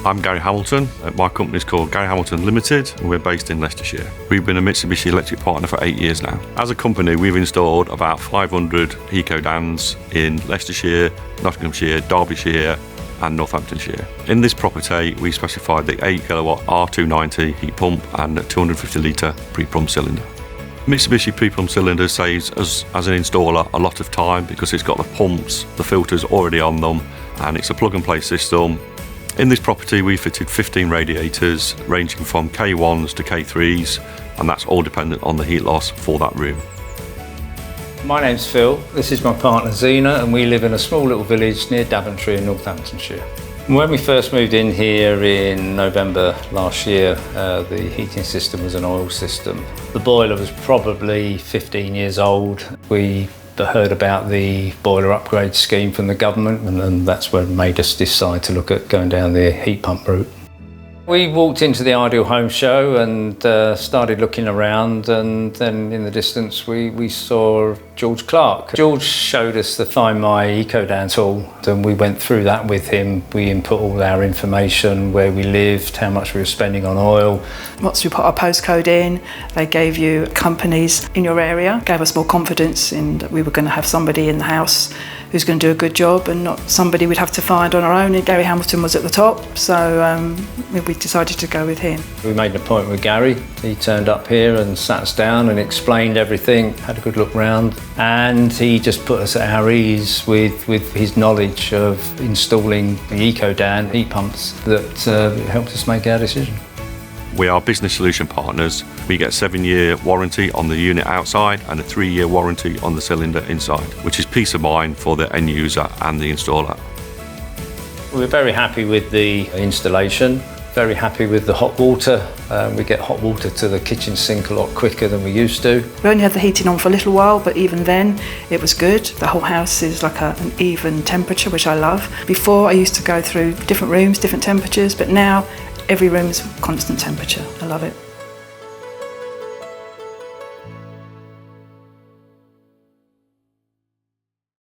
I'm Gary Hamilton. My company is called Garry Hamilton Limited and we're based in Leicestershire. We've been a Mitsubishi electric partner for 8 years now. As a company, we've installed about 500 Ecodans in Leicestershire, Nottinghamshire, Derbyshire and Northamptonshire. In this property, we specified the 8 kilowatt R290 heat pump and 250 litre pre-plumbed cylinder. Mitsubishi pre-plumbed cylinder saves us as an installer a lot of time because it's got the pumps, the filters already on them, and it's a plug-and-play system. In this property, we fitted 15 radiators ranging from K1s to K3s, and that's all dependent on the heat loss for that room. My name's Phil, this is my partner Zena, and we live in a small little village near Daventry in Northamptonshire. When we first moved in here in November last year, the heating system was an oil system. The boiler was probably 15 years old. We heard about the boiler upgrade scheme from the government, and that's what made us decide to look at going down the heat pump route. We walked into the Ideal Home show and started looking around, and then in the distance we saw George Clark. George showed us the Find My Ecodan tool, and we went through that with him. We input all our information, where we lived, how much we were spending on oil. Once we put our postcode in, they gave you companies in your area, gave us more confidence in that we were going to have somebody in the house who's going to do a good job and not somebody we'd have to find on our own. And Garry Hamilton was at the top, so we decided to go with him. We made an appointment with Garry. He turned up here and sat us down and explained everything, had a good look round, and he just put us at our ease with his knowledge of installing the Ecodan heat pumps that helped us make our decision. We are business solution partners. We get a 7-year warranty on the unit outside and a 3-year warranty on the cylinder inside, which is peace of mind for the end user and the installer. We're very happy with the installation, very happy with the hot water. We get hot water to the kitchen sink a lot quicker than we used to. We only had the heating on for a little while, but even then it was good. The whole house is like an even temperature, which I love. Before I used to go through different rooms, different temperatures, but now every room is constant temperature. I love it.